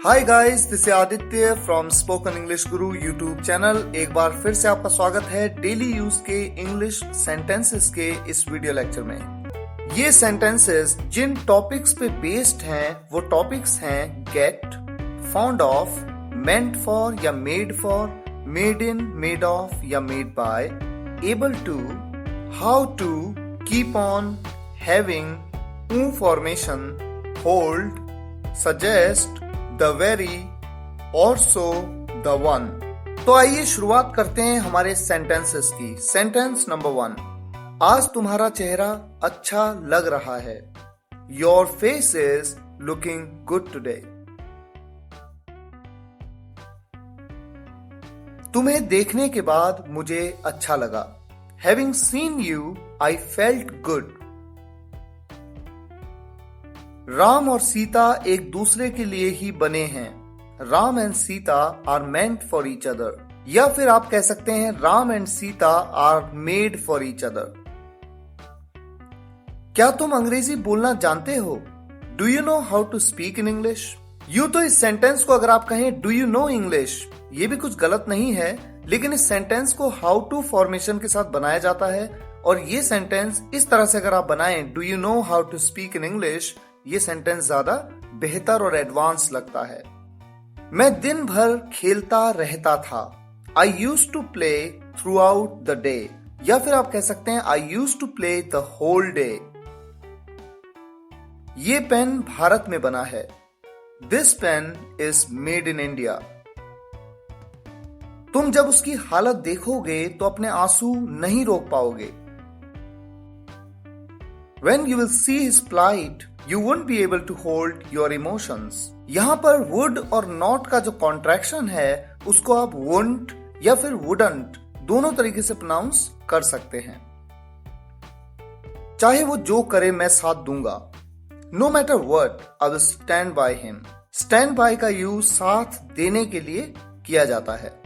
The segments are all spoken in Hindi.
Hi guys, this is Aditya from spoken English guru YouTube channel. एक बार फिर से आपका स्वागत है डेली यूज के इंग्लिश सेंटेंसेस के इस वीडियो लेक्चर में। ये सेंटेंसेस जिन टॉपिक्स पे बेस्ड हैं वो टॉपिक्स हैं get, found of, meant for या made for, made in, made of या made by, able to, how to, keep on, having, formation, hold, suggest, the very, also, the one. तो आइए शुरुआत करते हैं हमारे सेंटेंसेस की। सेंटेंस नंबर 1, आज तुम्हारा चेहरा अच्छा लग रहा है। Your face is looking good today. तुम्हें देखने के बाद मुझे अच्छा लगा। Having seen you I felt good. Ram और सीता एक दूसरे के लिए ही बने हैं। Ram and Sita are meant for each other. या फिर आप कह सकते हैं Ram and Sita are made for each other. क्या तुम अंग्रेजी बोलना जानते हो? Do you know how to speak in English? यूं तो इस सेंटेंस को अगर आप कहें डू यू नो इंग्लिश, ये भी कुछ गलत नहीं है, लेकिन इस सेंटेंस को हाउ टू फॉर्मेशन के साथ बनाया जाता है। और ये सेंटेंस इस तरह से अगर आप बनाएं, do you know how to speak in English, ये सेंटेंस ज्यादा बेहतर और एडवांस लगता है। मैं दिन भर खेलता रहता था। I used to play throughout the day. या फिर आप कह सकते हैं I used to play the whole day. ये पेन भारत में बना है। This pen is made in India. तुम जब उसकी हालत देखोगे तो अपने आंसू नहीं रोक पाओगे। When you will see his plight, you won't be able to hold your emotions. यहां पर would और not का जो कॉन्ट्रैक्शन है उसको आप won't या फिर wouldn't दोनों तरीके से प्रोनाउंस कर सकते हैं। चाहे वो जो करे मैं साथ दूंगा। No matter what, I will stand by him. Stand by का यूज साथ देने के लिए किया जाता है।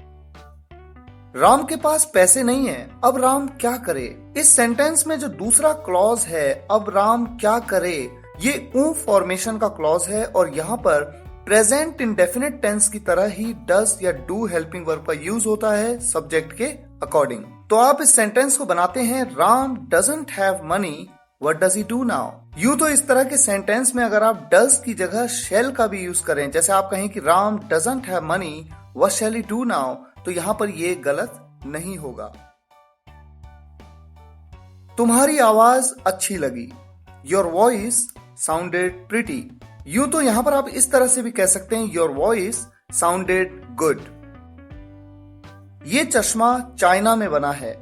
राम के पास पैसे नहीं है, अब राम क्या करे? इस सेंटेंस में जो दूसरा क्लॉज है अब राम क्या करे, ये फॉर्मेशन का क्लॉज है और यहाँ पर प्रेजेंट इंडेफिनिट टेंस की तरह ही डज या डू हेल्पिंग वर्ब का यूज होता है सब्जेक्ट के अकॉर्डिंग। तो आप इस सेंटेंस को बनाते हैं Ram doesn't have money, what does he do now. यूं तो इस तरह के सेंटेंस में अगर आप डज की जगह शेल का भी यूज करें, जैसे आप कहें कि Ram doesn't have money, what shell he do now, तो यहां पर ये गलत नहीं होगा। तुम्हारी आवाज अच्छी लगी। Your voice sounded pretty. यूं तो यहां पर आप इस तरह से भी कह सकते हैं योर वॉइस साउंडेड गुड। ये चश्मा चाइना में बना है।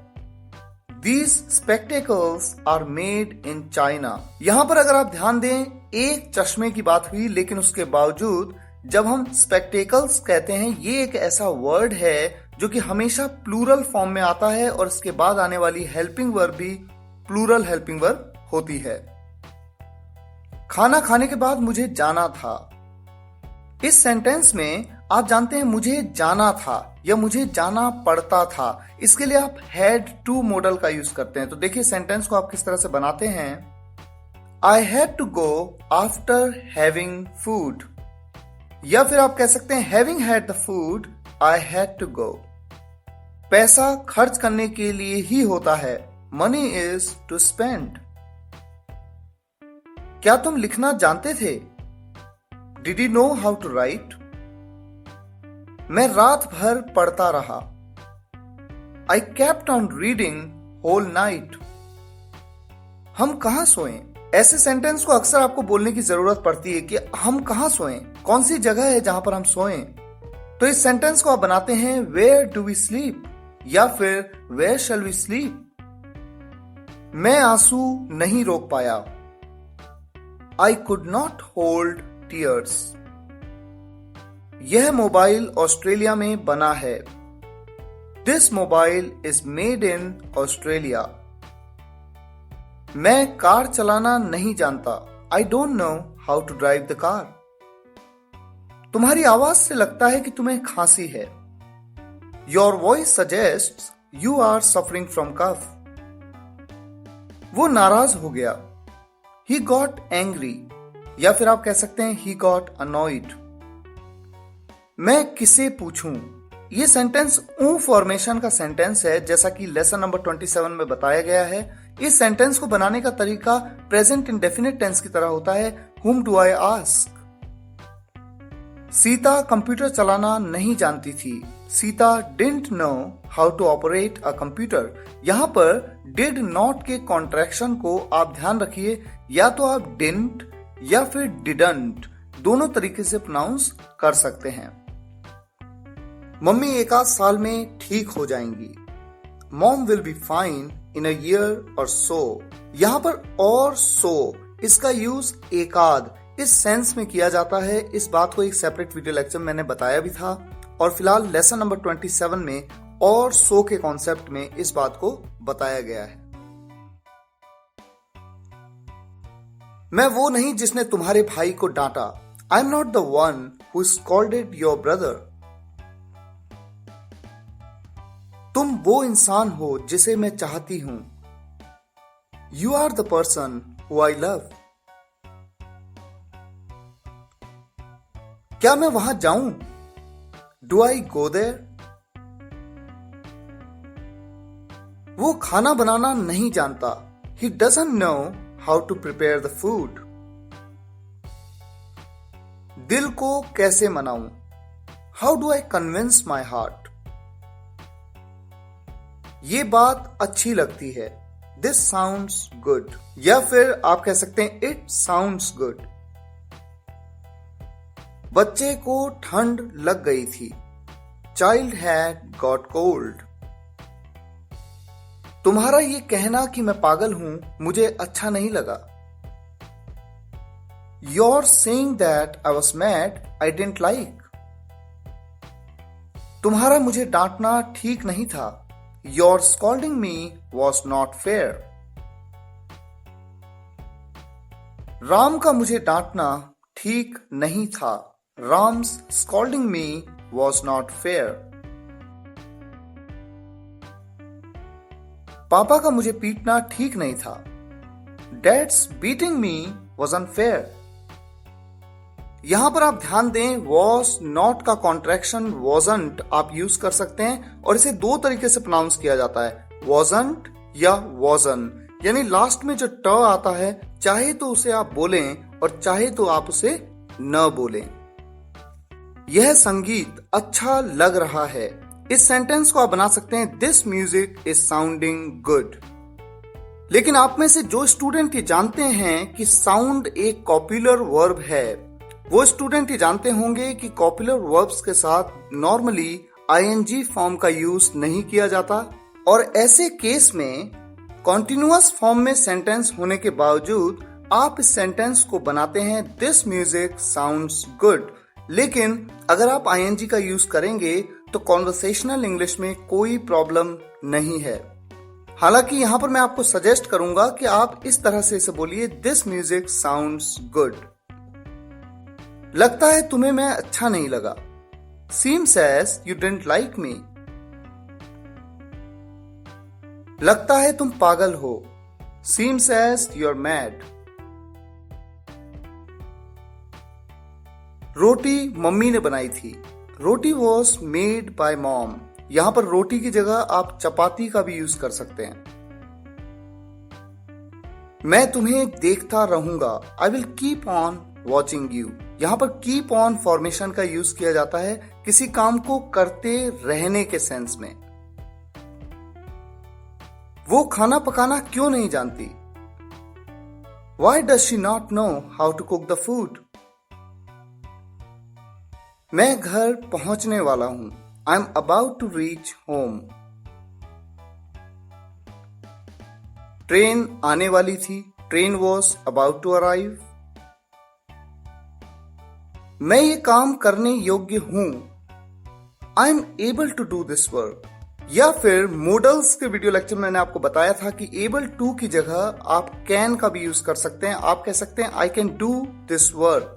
These spectacles are made in China. यहां पर अगर आप ध्यान दें, एक चश्मे की बात हुई, लेकिन उसके बावजूद जब हम स्पेक्टेकल्स कहते हैं, ये एक ऐसा वर्ड है जो कि हमेशा प्लूरल फॉर्म में आता है और इसके बाद आने वाली हेल्पिंग वर्ब भी प्लूरल हेल्पिंग वर्ब होती है। खाना खाने के बाद मुझे जाना था। इस सेंटेंस में आप जानते हैं मुझे जाना था या मुझे जाना पड़ता था, इसके लिए आप हैड टू मॉडल का यूज करते हैं। तो देखिए सेंटेंस को आप किस तरह से बनाते हैं। I had to go after having food. या फिर आप कह सकते हैं having had the food, I had to go. पैसा खर्च करने के लिए ही होता है। Money is to spend. क्या तुम लिखना जानते थे? Did you know how to write? मैं रात भर पढ़ता रहा। I kept on reading whole night. हम कहां सोएं? ऐसे सेंटेंस को अक्सर आपको बोलने की जरूरत पड़ती है कि हम कहां सोएं, कौन सी जगह है जहां पर हम सोएं। तो इस सेंटेंस को आप बनाते हैं वेयर डू वी स्लीप या फिर वेयर शैल वी स्लीप। मैं आंसू नहीं रोक पाया। I could not hold tears. यह मोबाइल ऑस्ट्रेलिया में बना है। This mobile is made in Australia. मैं कार चलाना नहीं जानता। I don't know how to drive the car. तुम्हारी आवाज से लगता है कि तुम्हें खांसी है। Your voice suggests you are suffering from cough. वो नाराज हो गया। He got angry. या फिर आप कह सकते हैं ही गॉट अनॉइड। मैं किसे पूछूं। ये सेंटेंस ऊ फॉर्मेशन का सेंटेंस है, जैसा कि लेसन नंबर 27 में बताया गया है। इस सेंटेंस को बनाने का तरीका प्रेजेंट इंडेफिनिट टेंस की तरह होता है। whom do I ask? Sita computer चलाना नहीं जानती थी। Sita didn't know how to operate a computer। यहाँ पर did not के कॉन्ट्रैक्शन को आप ध्यान रखिए, या तो आप didn't या फिर didn't दोनों तरीके से प्रोनाउंस कर सकते हैं। मम्मी एक आध साल में ठीक हो जाएंगी। Mom will be fine in a year और सो। यहाँ पर और सो इसका यूज एक आध इस सेंस में किया जाता है। इस बात को एक सेपरेट वीडियो लेक्चर में मैंने बताया भी था, और फिलहाल लेसन नंबर 27 में और सो के कॉन्सेप्ट में इस बात को बताया गया है। मैं वो नहीं जिसने तुम्हारे भाई को डांटा। I am not the one who scolded your brother. तुम वो इंसान हो जिसे मैं चाहती हूं। You are the person who I love. क्या मैं वहां जाऊं? Do I go there? वो खाना बनाना नहीं जानता। He doesn't know how to prepare the food. दिल को कैसे मनाऊं? How do I convince my heart? ये बात अच्छी लगती है। This sounds good. या फिर आप कह सकते हैं इट साउंड्स गुड। बच्चे को ठंड लग गई थी। Child had got cold. तुम्हारा ये कहना कि मैं पागल हूं मुझे अच्छा नहीं लगा। Your saying that I was mad I didn't like. तुम्हारा मुझे डांटना ठीक नहीं था। Your scolding me was not fair। Ram का मुझे डांटना ठीक नहीं था। Ram's scolding me was not fair। पापा का मुझे पीटना ठीक नहीं था। Dad's beating me was unfair। यहां पर आप ध्यान दें, was not का कॉन्ट्रैक्शन wasn't आप यूज कर सकते हैं, और इसे दो तरीके से प्रोनाउंस किया जाता है, wasn't या wasn't। यानी लास्ट में जो ट आता है, चाहे तो उसे आप बोलें और चाहे तो आप उसे न बोलें। यह संगीत अच्छा लग रहा है। इस सेंटेंस को आप बना सकते हैं this music is sounding good. लेकिन आप में से जो स्टूडेंट ये जानते हैं कि साउंड एक कॉपुलर वर्ब है, वो स्टूडेंट ये जानते होंगे कि कॉपुलर वर्ब्स के साथ नॉर्मली आईएनजी फॉर्म का यूज नहीं किया जाता, और ऐसे केस में कॉन्टिन्यूअस फॉर्म में सेंटेंस होने के बावजूद आप इस सेंटेंस को बनाते हैं दिस म्यूजिक साउंड्स गुड। लेकिन अगर आप आईएनजी का यूज करेंगे तो कॉन्वर्सेशनल इंग्लिश में कोई प्रॉब्लम नहीं है। हालांकि यहां पर मैं आपको सजेस्ट करूंगा कि आप इस तरह से इसे बोलिए दिस म्यूजिक साउंड्स गुड। लगता है तुम्हें मैं अच्छा नहीं लगा। Seems as you didn't like me। लगता है तुम पागल हो। Seems as you're mad। Roti mummy ने बनाई थी। रोटी was made by mom। यहां पर रोटी की जगह आप चपाती का भी यूज कर सकते हैं। मैं तुम्हें देखता रहूंगा। I will keep on watching you। यहां पर कीप ऑन फॉर्मेशन का यूज किया जाता है किसी काम को करते रहने के सेंस में। वो खाना पकाना क्यों नहीं जानती? Why does she not know how to cook the food? मैं घर पहुंचने वाला हूं। I am about to reach home। Train आने वाली थी। Train was about to arrive। मैं ये काम करने योग्य हूं। I am able to do this work. या फिर मॉडल्स के वीडियो लेक्चर में मैंने आपको बताया था कि एबल टू की जगह आप कैन का भी यूज कर सकते हैं। आप कह सकते हैं I can do this work.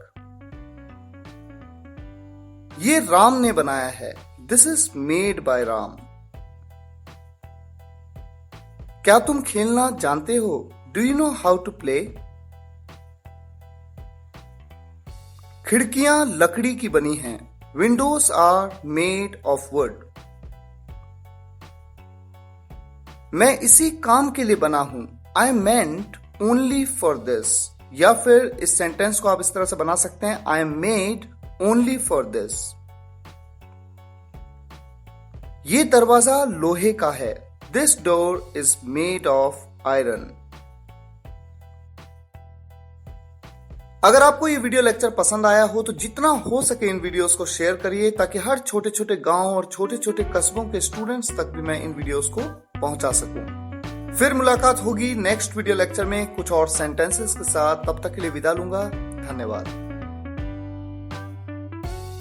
ये राम ने बनाया है। This is made by Ram. क्या तुम खेलना जानते हो? Do you know how to play? खिड़कियां लकड़ी की बनी हैं। Windows are made of wood. मैं इसी काम के लिए बना हूं। I meant only for this. या फिर इस सेंटेंस को आप इस तरह से बना सकते हैं, I am made only for this. ये दरवाजा लोहे का है। This door is made of iron. अगर आपको ये वीडियो लेक्चर पसंद आया हो तो जितना हो सके इन वीडियोस को शेयर करिए, ताकि हर छोटे छोटे गांव और छोटे छोटे कस्बों के स्टूडेंट्स तक भी मैं इन वीडियोस को पहुंचा सकूं। फिर मुलाकात होगी नेक्स्ट वीडियो लेक्चर में कुछ और सेंटेंसेस के साथ। तब तक के लिए विदा लूंगा। धन्यवाद।